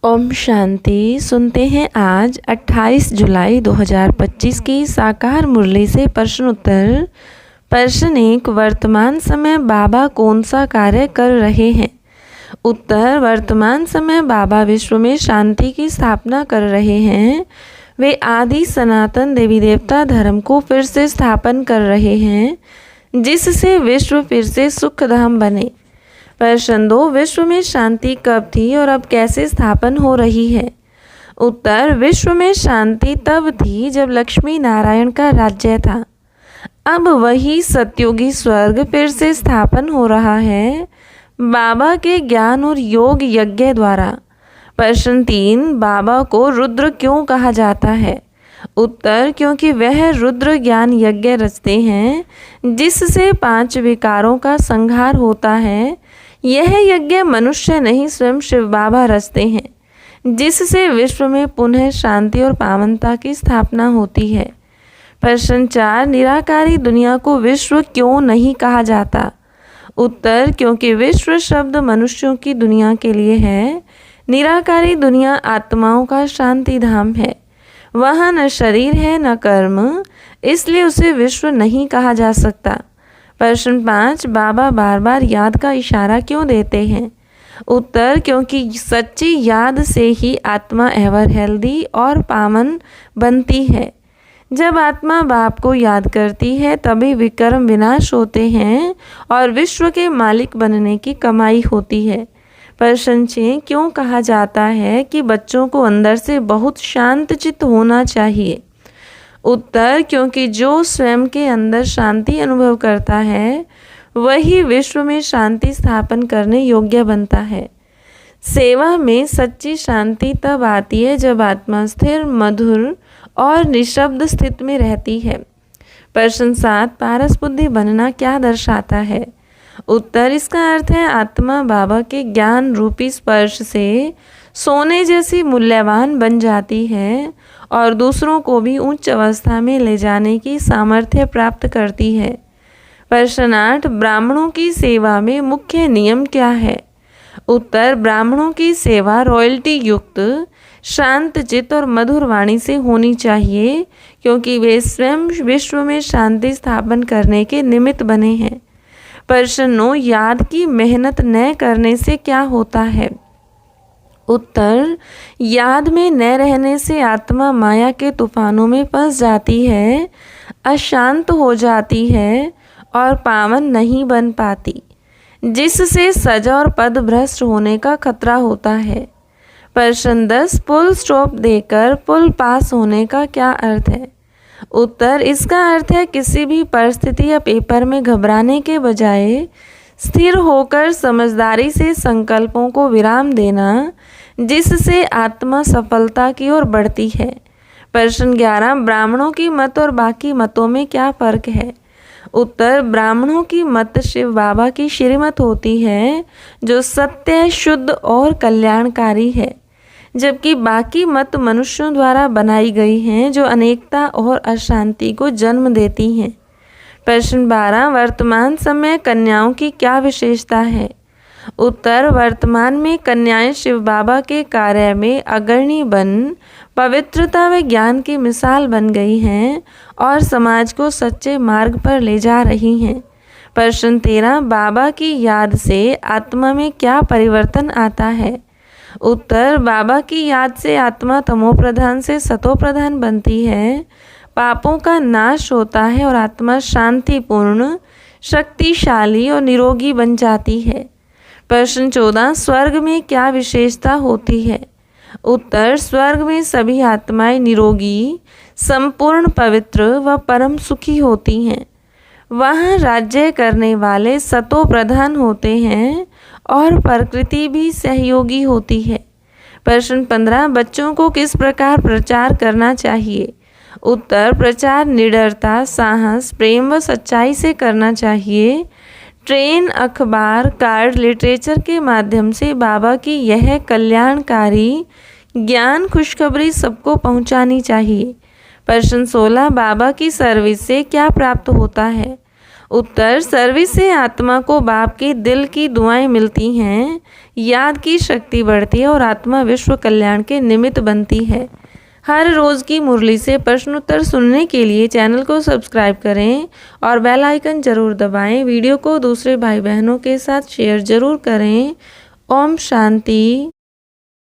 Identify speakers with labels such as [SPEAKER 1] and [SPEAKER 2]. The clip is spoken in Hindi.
[SPEAKER 1] ओम शांति। सुनते हैं आज 28 जुलाई 2025 की साकार मुरली से प्रश्न उत्तर। प्रश्न 1, वर्तमान समय बाबा कौन सा कार्य कर रहे हैं? उत्तर, वर्तमान समय बाबा विश्व में शांति की स्थापना कर रहे हैं। वे आदि सनातन देवी देवता धर्म को फिर से स्थापन कर रहे हैं, जिससे विश्व फिर से सुखधाम बने। प्रश्न 2, विश्व में शांति कब थी और अब कैसे स्थापन हो रही है? उत्तर, विश्व में शांति तब थी जब लक्ष्मी नारायण का राज्य था। अब वही सतयुगी स्वर्ग फिर से स्थापन हो रहा है, बाबा के ज्ञान और योग यज्ञ द्वारा। प्रश्न 3, बाबा को रुद्र क्यों कहा जाता है? उत्तर, क्योंकि वह रुद्र ज्ञान यज्ञ रचते हैं, जिससे 5 विकारों का संहार होता है। यह यज्ञ मनुष्य नहीं, स्वयं शिव बाबा रचते हैं, जिससे विश्व में पुनः शांति और पावनता की स्थापना होती है। प्रश्न 4, निराकारी दुनिया को विश्व क्यों नहीं कहा जाता? उत्तर, क्योंकि विश्व शब्द मनुष्यों की दुनिया के लिए है। निराकारी दुनिया आत्माओं का शांति धाम है। वहाँ न शरीर है न कर्म, इसलिए उसे विश्व नहीं कहा जा सकता। प्रश्न 5, बाबा बार बार याद का इशारा क्यों देते हैं? उत्तर, क्योंकि सच्ची याद से ही आत्मा एवर हेल्दी और पावन बनती है। जब आत्मा बाप को याद करती है तभी विकर्म विनाश होते हैं और विश्व के मालिक बनने की कमाई होती है। प्रश्न 6, क्यों कहा जाता है कि बच्चों को अंदर से बहुत शांतचित्त होना चाहिए? उत्तर, क्योंकि जो स्वयं के अंदर शांति अनुभव करता है वही विश्व में शांति स्थापन करने योग्य बनता है। सेवा में सच्ची शांति तब आती है जब आत्मा स्थिर, मधुर और निशब्द स्थिति में रहती है। प्रश्न 7, पारस बुद्धि बनना क्या दर्शाता है? उत्तर, इसका अर्थ है आत्मा बाबा के ज्ञान रूपी स्पर्श से सोने जैसी मूल्यवान बन जाती है और दूसरों को भी उच्च अवस्था में ले जाने की सामर्थ्य प्राप्त करती है। प्रश्न 8, ब्राह्मणों की सेवा में मुख्य नियम क्या है? उत्तर, ब्राह्मणों की सेवा रॉयल्टी युक्त, शांतचित्त और मधुर वाणी से होनी चाहिए, क्योंकि वे स्वयं विश्व में शांति स्थापन करने के निमित्त बने हैं। प्रश्न 9, याद की मेहनत न करने से क्या होता है? उत्तर, याद में न रहने से आत्मा माया के तूफानों में फंस जाती है, अशांत हो जाती है और पावन नहीं बन पाती, जिससे सजा और पद भ्रष्ट होने का खतरा होता है। प्रश्न 10, फुल स्टॉप देकर फुल पास होने का क्या अर्थ है? उत्तर, इसका अर्थ है किसी भी परिस्थिति या पेपर में घबराने के बजाय स्थिर होकर समझदारी से संकल्पों को विराम देना, जिससे आत्मा सफलता की ओर बढ़ती है। प्रश्न 11, ब्राह्मणों की मत और बाकी मतों में क्या फर्क है? उत्तर, ब्राह्मणों की मत शिव बाबा की श्रीमत होती है, जो सत्य, शुद्ध और कल्याणकारी है, जबकि बाकी मत मनुष्यों द्वारा बनाई गई हैं, जो अनेकता और अशांति को जन्म देती हैं। प्रश्न 12, वर्तमान समय कन्याओं की क्या विशेषता है? उत्तर, वर्तमान में कन्याएं शिव बाबा के कार्य में अग्रणी बन पवित्रता व ज्ञान की मिसाल बन गई हैं और समाज को सच्चे मार्ग पर ले जा रही हैं। प्रश्न 13, बाबा की याद से आत्मा में क्या परिवर्तन आता है? उत्तर, बाबा की याद से आत्मा तमोप्रधान से सतोप्रधान बनती है, पापों का नाश होता है और आत्मा शांतिपूर्ण, शक्तिशाली और निरोगी बन जाती है। प्रश्न 14, स्वर्ग में क्या विशेषता होती है? उत्तर, स्वर्ग में सभी आत्माएं निरोगी, संपूर्ण, पवित्र व परम सुखी होती हैं। वहाँ राज्य करने वाले सतो प्रधान होते हैं और प्रकृति भी सहयोगी होती है। प्रश्न 15, बच्चों को किस प्रकार प्रचार करना चाहिए? उत्तर, प्रचार निडरता, साहस, प्रेम व सच्चाई से करना चाहिए। ट्रेन, अखबार, कार्ड, लिटरेचर के माध्यम से बाबा की यह कल्याणकारी ज्ञान खुशखबरी सबको पहुंचानी चाहिए। प्रश्न 16, बाबा की सर्विस से क्या प्राप्त होता है? उत्तर, सर्विस से आत्मा को बाप के दिल की दुआएं मिलती हैं, याद की शक्ति बढ़ती है और आत्मा विश्व कल्याण के निमित्त बनती है। हर रोज़ की मुरली से प्रश्नोत्तर सुनने के लिए चैनल को सब्सक्राइब करें और बेल आइकन जरूर दबाएं। वीडियो को दूसरे भाई बहनों के साथ शेयर जरूर करें। ओम शांति।